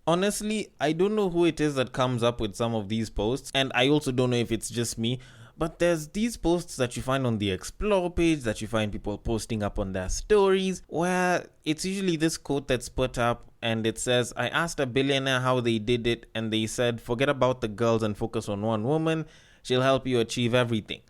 Honestly, I don't know who it is that comes up with some of these posts, and I also don't know if it's just me, but there's these posts that you find on the Explore page that you find people posting up on their stories, where it's usually this quote that's put up and it says, I asked a billionaire how they did it, and they said, forget about the girls and focus on one woman. She'll help you achieve everything.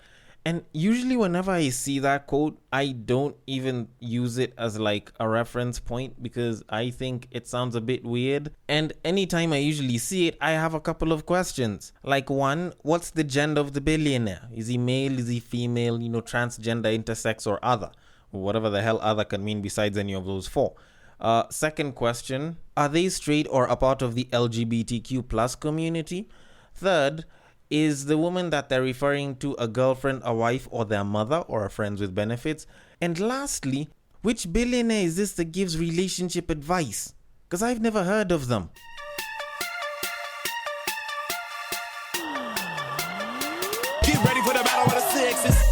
And usually whenever I see that quote, I don't even use it as like a reference point because I think it sounds a bit weird. And anytime I usually see it, I have a couple of questions. Like one, what's the gender of the billionaire? Is he male? Is he female? Transgender, intersex, or other? Whatever the hell other can mean besides any of those four. Second question, are they straight or a part of the LGBTQ plus community? Third, is the woman that they're referring to a girlfriend, a wife, or their mother, or a friends with benefits? And lastly, which billionaire is this that gives relationship advice? Because I've never heard of them. Get ready for the battle of the sexes.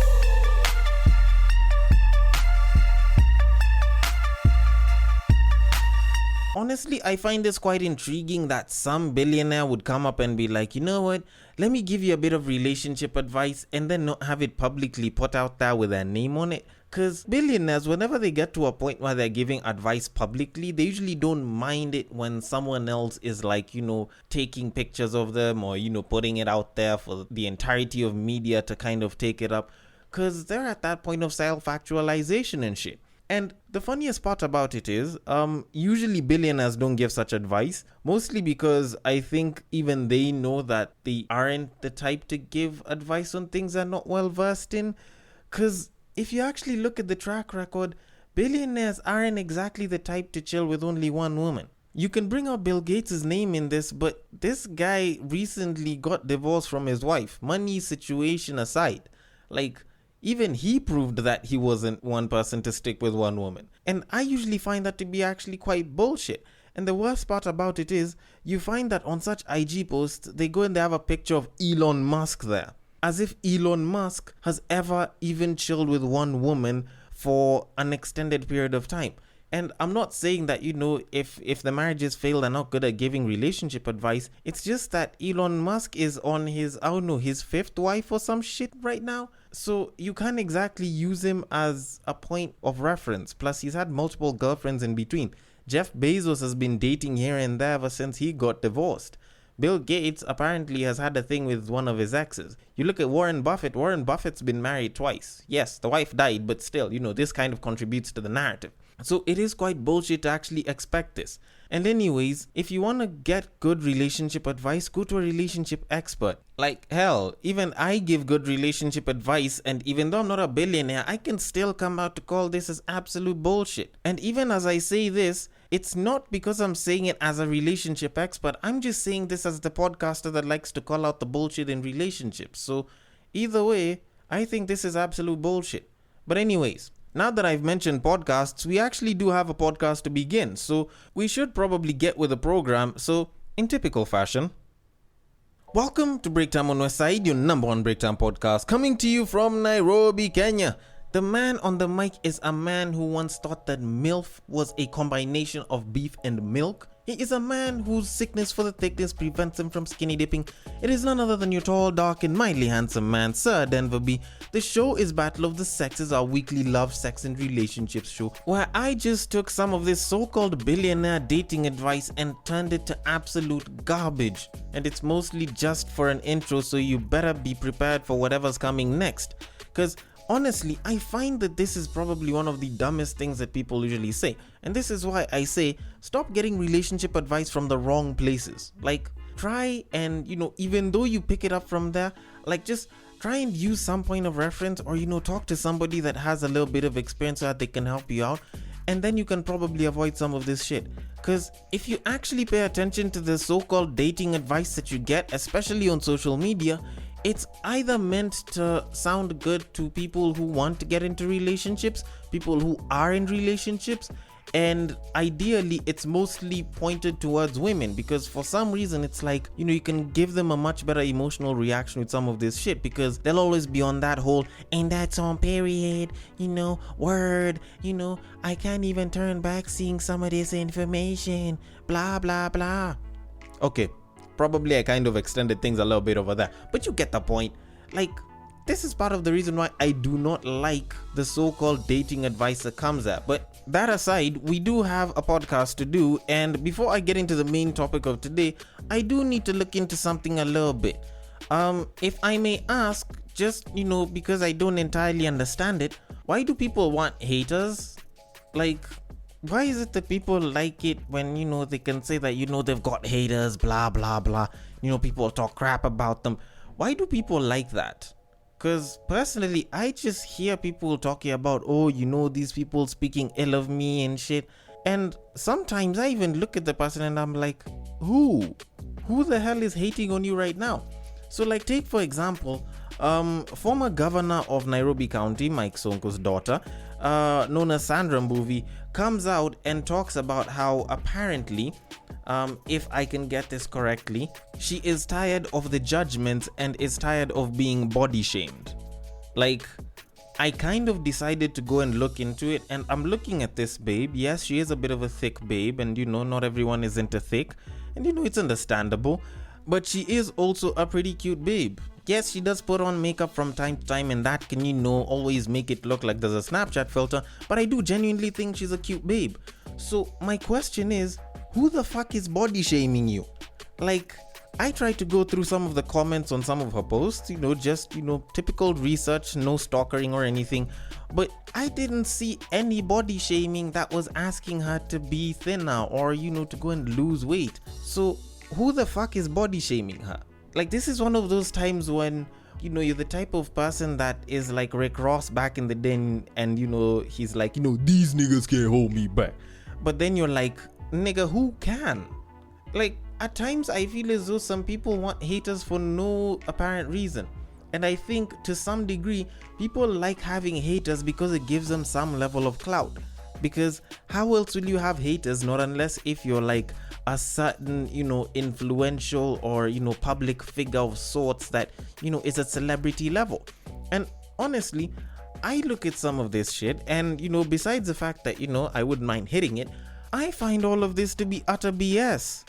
Honestly, I find this quite intriguing that some billionaire would come up and be like, you know what, let me give you a bit of relationship advice and then not have it publicly put out there with their name on it. Because billionaires, whenever they get to a point where they're giving advice publicly, they usually don't mind it when someone else is like, taking pictures of them or, putting it out there for the entirety of media to kind of take it up. Because they're at that point of self-actualization and shit. And the funniest part about it is, usually billionaires don't give such advice, mostly because I think even they know that they aren't the type to give advice on things they're not well versed in. Because if you actually look at the track record, billionaires aren't exactly the type to chill with only one woman. You can bring up Bill Gates' name in this, but this guy recently got divorced from his wife, money situation aside. Like, even he proved that he wasn't one person to stick with one woman. And I usually find that to be actually quite bullshit. And the worst part about it is, you find that on such IG posts, they go and they have a picture of Elon Musk there. As if Elon Musk has ever even chilled with one woman for an extended period of time. And I'm not saying that, if the marriages fail, they're not good at giving relationship advice. It's just that Elon Musk is on his fifth wife or some shit right now. So you can't exactly use him as a point of reference. Plus, he's had multiple girlfriends in between. Jeff Bezos has been dating here and there ever since he got divorced. Bill Gates apparently has had a thing with one of his exes. You look at Warren Buffett. Warren Buffett's been married twice. Yes, the wife died, but still, this kind of contributes to the narrative. So it is quite bullshit to actually expect this. And anyways, if you want to get good relationship advice, go to a relationship expert. Like hell, even I give good relationship advice, and even though I'm not a billionaire, I can still come out to call this as absolute bullshit. And even as I say this, it's not because I'm saying it as a relationship expert. I'm just saying this as the podcaster that likes to call out the bullshit in relationships. So either way, I think this is absolute bullshit. But anyways, now that I've mentioned podcasts, we actually do have a podcast to begin, so we should probably get with the program. So, in typical fashion, welcome to Breaktime on Westside, your number one breaktime podcast, coming to you from Nairobi, Kenya. The man on the mic is a man who once thought that MILF was a combination of beef and milk. He is a man whose sickness for the thickness prevents him from skinny dipping. It is none other than your tall, dark, and mildly handsome man, Sir Denver B. The show is Battle of the Sexes, our weekly love, sex, and relationships show, where I just took some of this so-called billionaire dating advice and turned it to absolute garbage. And it's mostly just for an intro, so you better be prepared for whatever's coming next. Because honestly, I find that this is probably one of the dumbest things that people usually say. And this is why I say, stop getting relationship advice from the wrong places. Like, try and, even though you pick it up from there, like just try and use some point of reference or, talk to somebody that has a little bit of experience so that they can help you out. And then you can probably avoid some of this shit. Because if you actually pay attention to the so-called dating advice that you get, especially on social media, it's either meant to sound good to people who want to get into relationships, people who are in relationships, and ideally it's mostly pointed towards women, because for some reason it's like, you can give them a much better emotional reaction with some of this shit, because they'll always be on that whole, and that's on period, word, I can't even turn back seeing some of this information, blah blah blah. Okay, probably I kind of extended things a little bit over there, but you get the point. Like, this is part of the reason why I do not like the so-called dating advice that comes there. But that aside, we do have a podcast to do, and before I get into the main topic of today, I do need to look into something a little bit. If I may ask, just, because I don't entirely understand it, why do people want haters? Like, why is it that people like it when, they can say that, they've got haters, blah, blah, blah. People talk crap about them. Why do people like that? Because personally, I just hear people talking about, these people speaking ill of me and shit. And sometimes I even look at the person and I'm like, who? Who the hell is hating on you right now? So like, take for example, former governor of Nairobi County, Mike Sonko's daughter, known as Sandra Mbuvi, comes out and talks about how apparently, if I can get this correctly, she is tired of the judgments and is tired of being body shamed. Like, I kind of decided to go and look into it, and I'm looking at this babe. Yes, she is a bit of a thick babe, and not everyone is into thick, and it's understandable, but she is also a pretty cute babe. Yes, she does put on makeup from time to time, and that can, always make it look like there's a Snapchat filter, but I do genuinely think she's a cute babe. So my question is, who the fuck is body shaming you? Like, I tried to go through some of the comments on some of her posts, just, typical research, no stalkering or anything, but I didn't see any body shaming that was asking her to be thinner or, to go and lose weight. So who the fuck is body shaming her? Like, this is one of those times when, you're the type of person that is like Rick Ross back in the day, and he's like, these niggas can't hold me back. But then you're like, nigga, who can? Like, at times I feel as though some people want haters for no apparent reason. And I think to some degree, people like having haters because it gives them some level of clout. Because how else will you have haters, not unless if you're like a certain, influential or, public figure of sorts that, is at celebrity level. And honestly, I look at some of this shit and, besides the fact that, I wouldn't mind hitting it, I find all of this to be utter BS.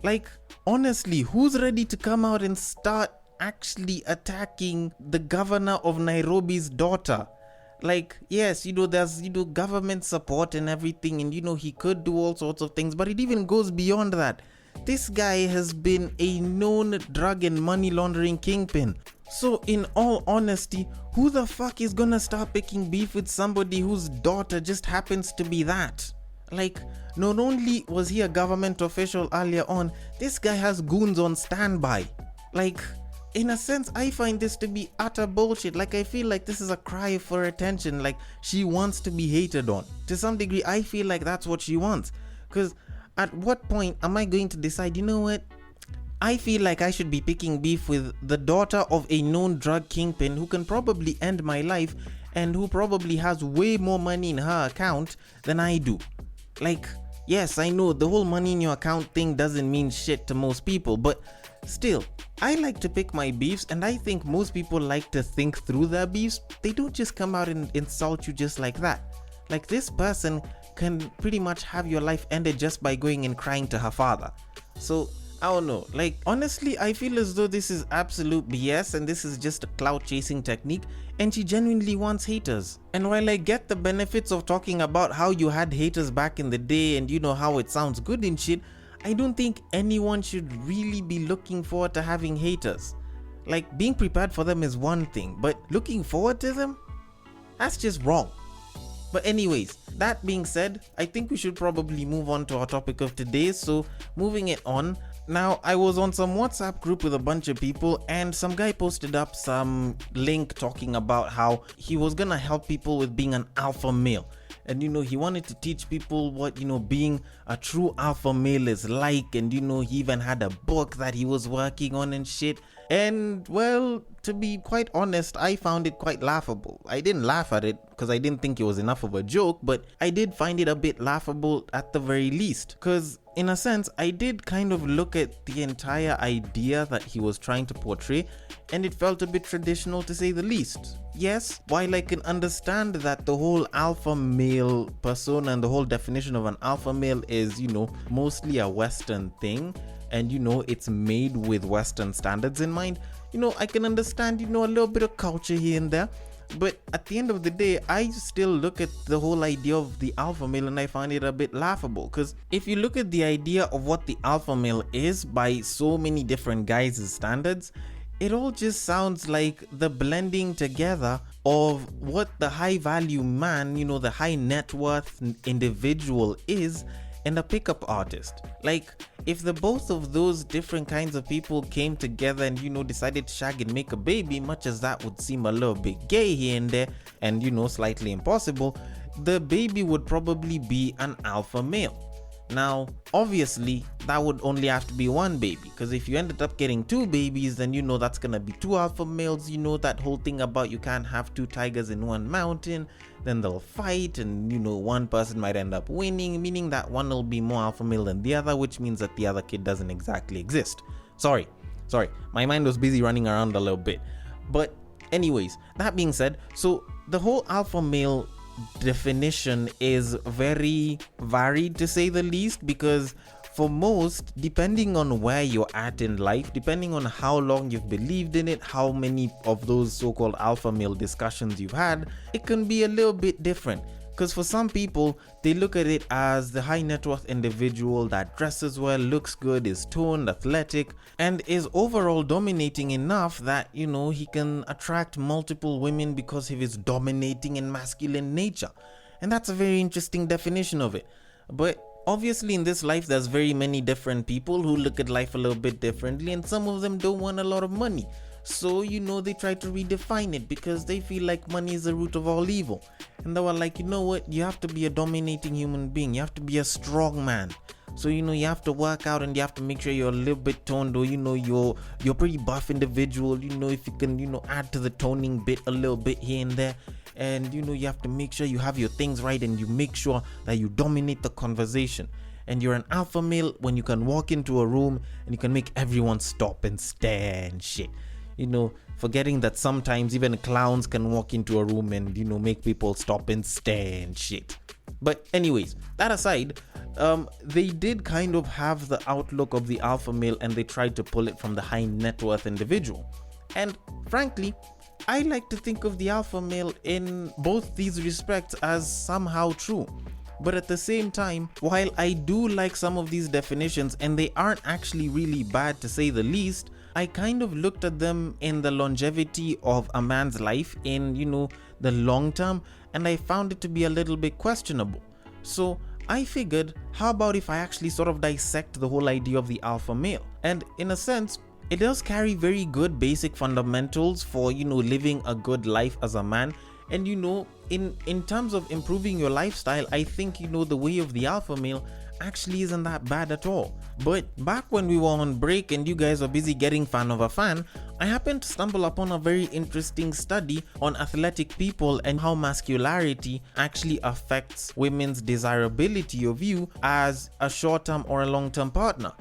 Like, honestly, who's ready to come out and start actually attacking the governor of Nairobi's daughter? Like, yes, there's, government support and everything, and, he could do all sorts of things, but it even goes beyond that. This guy has been a known drug and money laundering kingpin. So, in all honesty, who the fuck is gonna start picking beef with somebody whose daughter just happens to be that? Like, not only was he a government official earlier on, this guy has goons on standby. Like, in a sense, I find this to be utter bullshit. Like, I feel like this is a cry for attention. Like, she wants to be hated on. To some degree, I feel like that's what she wants. Because at what point am I going to decide, what? I feel like I should be picking beef with the daughter of a known drug kingpin who can probably end my life and who probably has way more money in her account than I do. Like, yes, I know the whole money in your account thing doesn't mean shit to most people, but still, I like to pick my beefs, and I think most people like to think through their beefs. They don't just come out and insult you just like that. Like, this person can pretty much have your life ended just by going and crying to her father. So, I don't know. Like, honestly, I feel as though this is absolute BS and this is just a clout chasing technique, and she genuinely wants haters. And while I get the benefits of talking about how you had haters back in the day and how it sounds good and shit, I don't think anyone should really be looking forward to having haters. Like, being prepared for them is one thing, but looking forward to them? That's just wrong. But anyways, that being said, I think we should probably move on to our topic of today. So, moving it on. Now, I was on some WhatsApp group with a bunch of people, and some guy posted up some link talking about how he was gonna help people with being an alpha male. And he wanted to teach people what being a true alpha male is like, and he even had a book that he was working on and shit. And well, to be quite honest, I found it quite laughable. I didn't laugh at it because I didn't think it was enough of a joke, but I did find it a bit laughable at the very least, because in a sense, I did kind of look at the entire idea that he was trying to portray, and it felt a bit traditional to say the least. Yes, while I can understand that the whole alpha male persona and the whole definition of an alpha male is, mostly a Western thing, and it's made with Western standards in mind, I can understand, a little bit of culture here and there. But at the end of the day, I still look at the whole idea of the alpha male and I find it a bit laughable. Because if you look at the idea of what the alpha male is by so many different guys' standards, it all just sounds like the blending together of what the high value man, the high net worth individual is, and a pickup artist. Like, if the both of those different kinds of people came together and decided to shag and make a baby, much as that would seem a little bit gay here and there and slightly impossible, the baby would probably be an alpha male. Now, obviously, that would only have to be one baby, because if you ended up getting two babies, then that's gonna be two alpha males. That whole thing about you can't have two tigers in one mountain, then they'll fight and one person might end up winning, meaning that one will be more alpha male than the other, which means that the other kid doesn't exactly exist. Sorry, my mind was busy running around a little bit. But anyways, that being said, so the whole alpha male definition is very varied, to say the least, because for most, depending on where you're at in life, depending on how long you've believed in it, how many of those so-called alpha male discussions you've had, it can be a little bit different. Because for some people, they look at it as the high net worth individual that dresses well, looks good, is toned, athletic, and is overall dominating enough that, he can attract multiple women because of his dominating and masculine nature. And that's a very interesting definition of it. But obviously in this life, there's very many different people who look at life a little bit differently, and some of them don't want a lot of money. So, they try to redefine it because they feel like money is the root of all evil. And they were like, what? You have to be a dominating human being. You have to be a strong man. So, you have to work out and you have to make sure you're a little bit toned, or, you're pretty buff individual. If you can, add to the toning bit a little bit here and there. And, you have to make sure you have your things right and you make sure that you dominate the conversation. And you're an alpha male when you can walk into a room and you can make everyone stop and stare and shit. Forgetting that sometimes even clowns can walk into a room and, make people stop and stare and shit. But anyways, that aside, they did kind of have the outlook of the alpha male and they tried to pull it from the high net worth individual. And frankly, I like to think of the alpha male in both these respects as somehow true. But at the same time, while I do like some of these definitions and they aren't actually really bad, to say the least, I kind of looked at them in the longevity of a man's life in, the long term, and I found it to be a little bit questionable. So I figured, how about if I actually sort of dissect the whole idea of the alpha male? And in a sense, it does carry very good basic fundamentals for, living a good life as a man. And, in terms of improving your lifestyle, I think, the way of the alpha male actually isn't that bad at all. But back when we were on break and you guys were busy getting fan of a fan, I happened to stumble upon a very interesting study on athletic people and how masculinity actually affects women's desirability of you as a short-term or a long-term partner.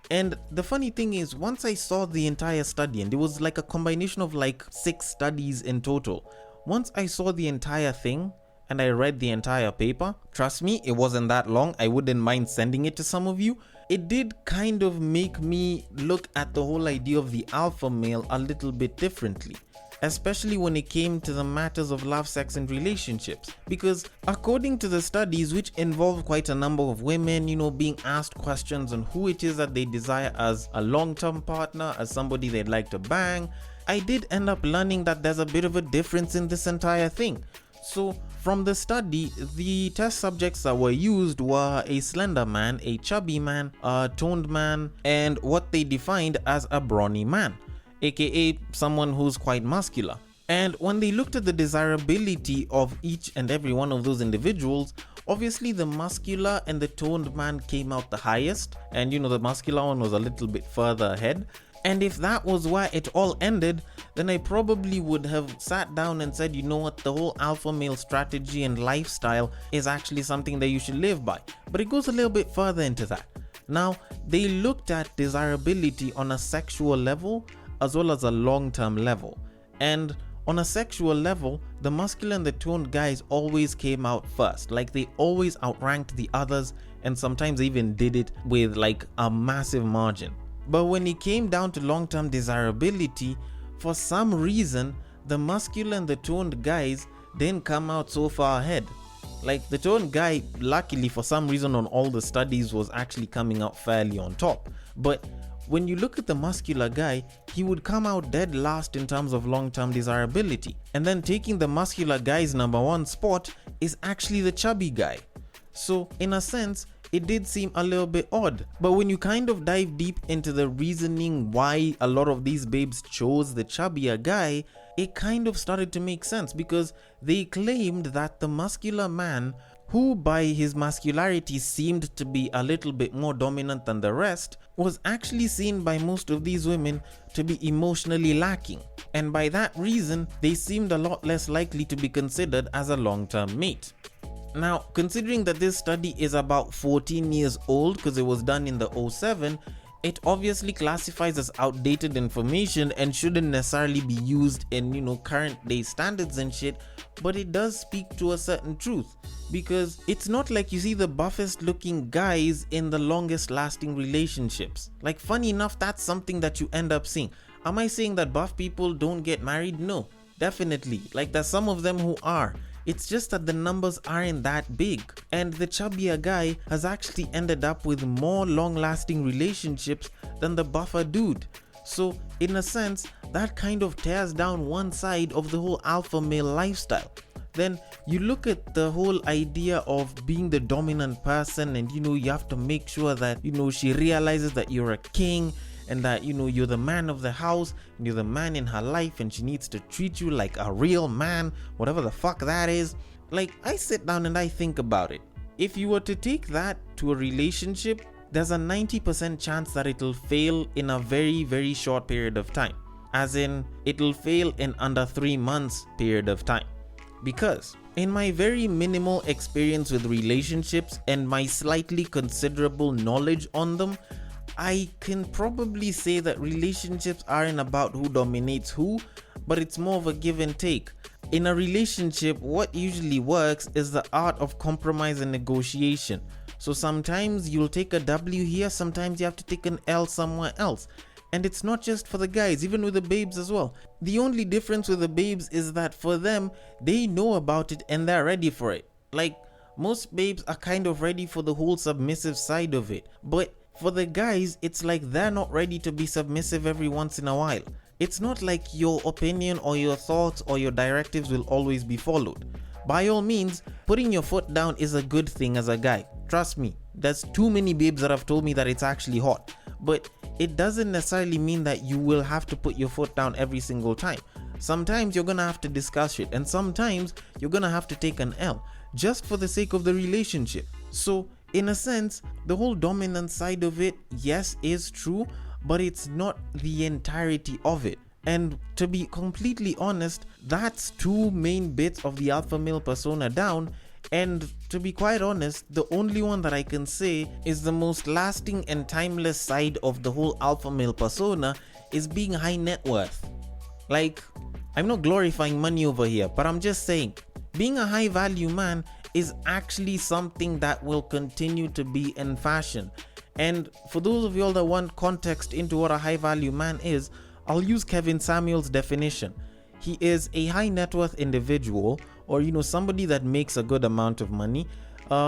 And the funny thing is, once I saw the entire study, and it was like a combination of like 6 studies in total, once I saw the entire thing and I read the entire paper, trust me, it wasn't that long. I wouldn't mind sending it to some of you. It did kind of make me look at the whole idea of the alpha male a little bit differently, especially when it came to the matters of love, sex, and relationships. Because according to the studies, which involve quite a number of women, being asked questions on who it is that they desire as a long-term partner, as somebody they'd like to bang, I did end up learning that there's a bit of a difference in this entire thing. So from the study, the test subjects that were used were a slender man, a chubby man, a toned man, and what they defined as a brawny man, aka someone who's quite muscular. And when they looked at the desirability of each and every one of those individuals, obviously the muscular and the toned man came out the highest, and the muscular one was a little bit further ahead. And if that was where it all ended, then I probably would have sat down and said, what, the whole alpha male strategy and lifestyle is actually something that you should live by. But it goes a little bit further into that. Now, they looked at desirability on a sexual level as well as a long-term level. And on a sexual level, the muscular and the toned guys always came out first. Like, they always outranked the others, and sometimes even did it with like a massive margin. But when it came down to long-term desirability, for some reason, the muscular and the toned guys didn't come out so far ahead. Like, the toned guy, luckily for some reason on all the studies, was actually coming out fairly on top. But when you look at the muscular guy, he would come out dead last in terms of long-term desirability. And then taking the muscular guy's number one spot is actually the chubby guy. So in a sense, it did seem a little bit odd. But when you kind of dive deep into the reasoning why a lot of these babes chose the chubbier guy, it kind of started to make sense, because they claimed that the muscular man, who by his muscularity seemed to be a little bit more dominant than the rest, was actually seen by most of these women to be emotionally lacking. And by that reason, they seemed a lot less likely to be considered as a long-term mate. Now, considering that this study is about 14 years old because it was done in the 07, it obviously classifies as outdated information and shouldn't necessarily be used in, current day standards and shit, but it does speak to a certain truth, because it's not like you see the buffest looking guys in the longest lasting relationships. Like, funny enough, that's something that you end up seeing. Am I saying that buff people don't get married? No, definitely. Like, there's some of them who are. It's just that the numbers aren't that big, and the chubbier guy has actually ended up with more long-lasting relationships than the buffer dude. So in a sense, that kind of tears down one side of the whole alpha male lifestyle. Then you look at the whole idea of being the dominant person, and you have to make sure that she realizes that you're a king, and that you're the man of the house, and you're the man in her life, and she needs to treat you like a real man, whatever the fuck that is. Like, I sit down and I think about it. If you were to take that to a relationship, there's a 90% chance that it'll fail in a very, very short period of time. As in, it'll fail in under 3 months period of time. Because in my very minimal experience with relationships and my slightly considerable knowledge on them, I can probably say that relationships aren't about who dominates who, but it's more of a give and take. In a relationship, what usually works is the art of compromise and negotiation. So sometimes you'll take a W here, sometimes you have to take an L somewhere else. And it's not just for the guys, even with the babes as well. The only difference with the babes is that for them, they know about it and they're ready for it. Like, most babes are kind of ready for the whole submissive side of it. But for the guys, it's like they're not ready to be submissive every once in a while. It's not like your opinion or your thoughts or your directives will always be followed. By all means, putting your foot down is a good thing as a guy. Trust me, there's too many babes that have told me that it's actually hot. But it doesn't necessarily mean that you will have to put your foot down every single time. Sometimes you're gonna have to discuss it, and sometimes you're gonna have to take an L, just for the sake of the relationship. So, in a sense, the whole dominant side of it, yes, is true, but it's not the entirety of it. And to be completely honest, that's two main bits of the alpha male persona down. And to be quite honest, the only one that I can say is the most lasting and timeless side of the whole alpha male persona is being high net worth. Like, I'm not glorifying money over here, but I'm just saying, being a high value man is actually something that will continue to be in fashion. And for those of y'all that want context into what a high value man is, I'll use Kevin Samuel's definition. He is a high net worth individual, or somebody that makes a good amount of money.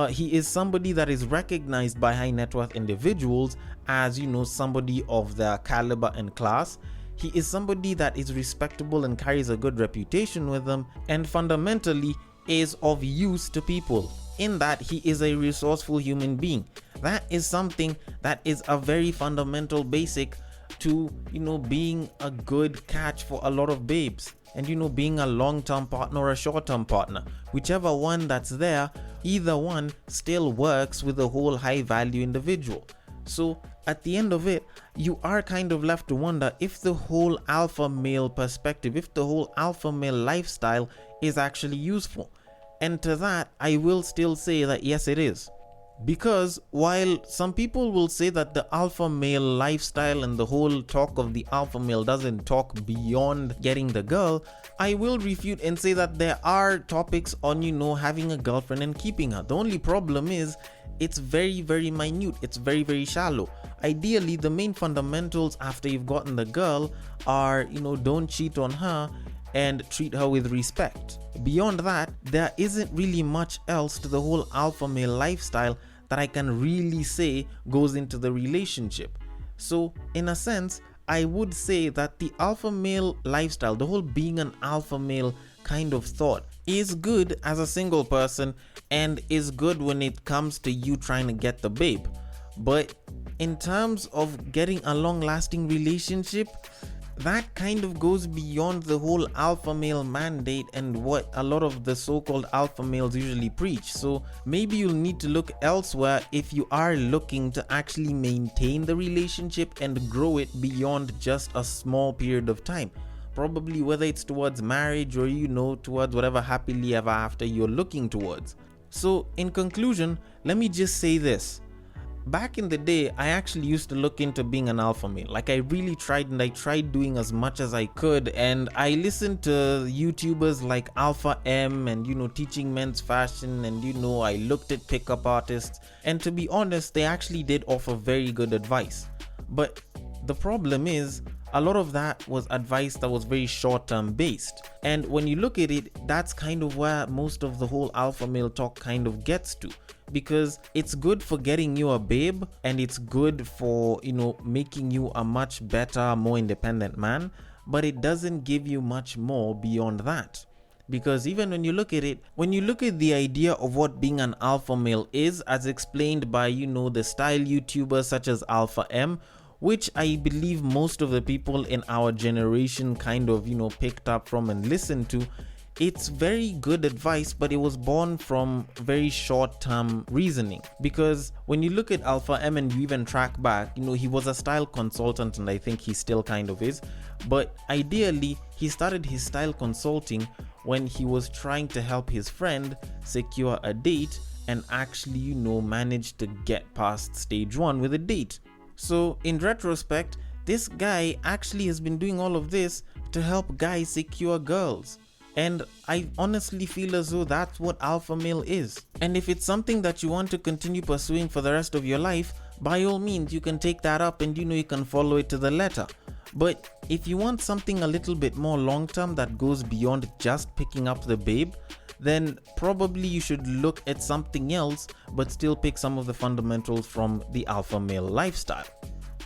He is somebody that is recognized by high net worth individuals as somebody of their caliber and class. He is somebody that is respectable and carries a good reputation with them, and fundamentally is of use to people, in that he is a resourceful human being. That is something that is a very fundamental basic to being a good catch for a lot of babes, and being a long-term partner or a short-term partner, whichever one that's there, either one still works with the whole high value individual. So at the end of it, you are kind of left to wonder if the whole alpha male perspective, if the whole alpha male lifestyle is actually useful. And to that, I will still say that yes, it is. Because while some people will say that the alpha male lifestyle and the whole talk of the alpha male doesn't talk beyond getting the girl, I will refute and say that there are topics on having a girlfriend and keeping her. The only problem is it's very, very minute. It's very, very shallow. Ideally, the main fundamentals after you've gotten the girl are, don't cheat on her and treat her with respect. Beyond that, there isn't really much else to the whole alpha male lifestyle that I can really say goes into the relationship. So, in a sense, I would say that the alpha male lifestyle, the whole being an alpha male kind of thought, is good as a single person and is good when it comes to you trying to get the babe. But in terms of getting a long-lasting relationship, that kind of goes beyond the whole alpha male mandate and what a lot of the so-called alpha males usually preach. So maybe you'll need to look elsewhere if you are looking to actually maintain the relationship and grow it beyond just a small period of time. Probably whether it's towards marriage or towards whatever happily ever after you're looking towards. So in conclusion, let me just say this. Back in the day, I actually used to look into being an alpha male. Like, I really tried, and I tried doing as much as I could, and I listened to YouTubers like Alpha M and teaching men's fashion, and I looked at pickup artists, and to be honest, they actually did offer very good advice. But the problem is, a lot of that was advice that was very short-term based. And when you look at it, that's kind of where most of the whole alpha male talk kind of gets to. Because it's good for getting you a babe, and it's good for, making you a much better, more independent man, but it doesn't give you much more beyond that. Because even when you look at it, when you look at the idea of what being an alpha male is, as explained by, the style YouTubers such as Alpha M, which I believe most of the people in our generation kind of, picked up from and listened to, it's very good advice, but it was born from very short-term reasoning. Because when you look at Alpha M and you even track back, he was a style consultant, and I think he still kind of is. But ideally, he started his style consulting when he was trying to help his friend secure a date and actually, manage to get past stage 1 with a date. So in retrospect, this guy actually has been doing all of this to help guys secure girls. And I honestly feel as though that's what alpha male is. And if it's something that you want to continue pursuing for the rest of your life, by all means, you can take that up and you can follow it to the letter. But if you want something a little bit more long-term that goes beyond just picking up the babe, then probably you should look at something else, but still pick some of the fundamentals from the alpha male lifestyle.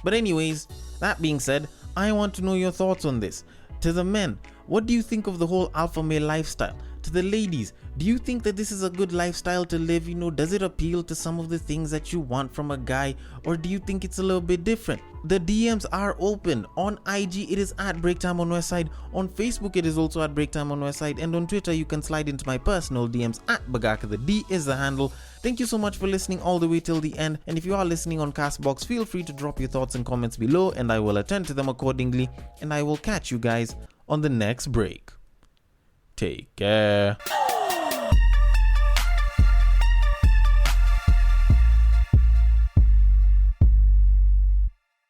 But anyways, that being said, I want to know your thoughts on this. To the men, what do you think of the whole alpha male lifestyle? To the ladies, do you think that this is a good lifestyle to live? Does it appeal to some of the things that you want from a guy, or do you think it's a little bit different? The DMs are open. On IG, it is at Breaktime on Westside. On Facebook, it is also at Breaktime on Westside. And on Twitter, you can slide into my personal DMs at Bagaka. The D is the handle. Thank you so much for listening all the way till the end. And if you are listening on Castbox, feel free to drop your thoughts and comments below, and I will attend to them accordingly. And I will catch you guys on the next break. Take care.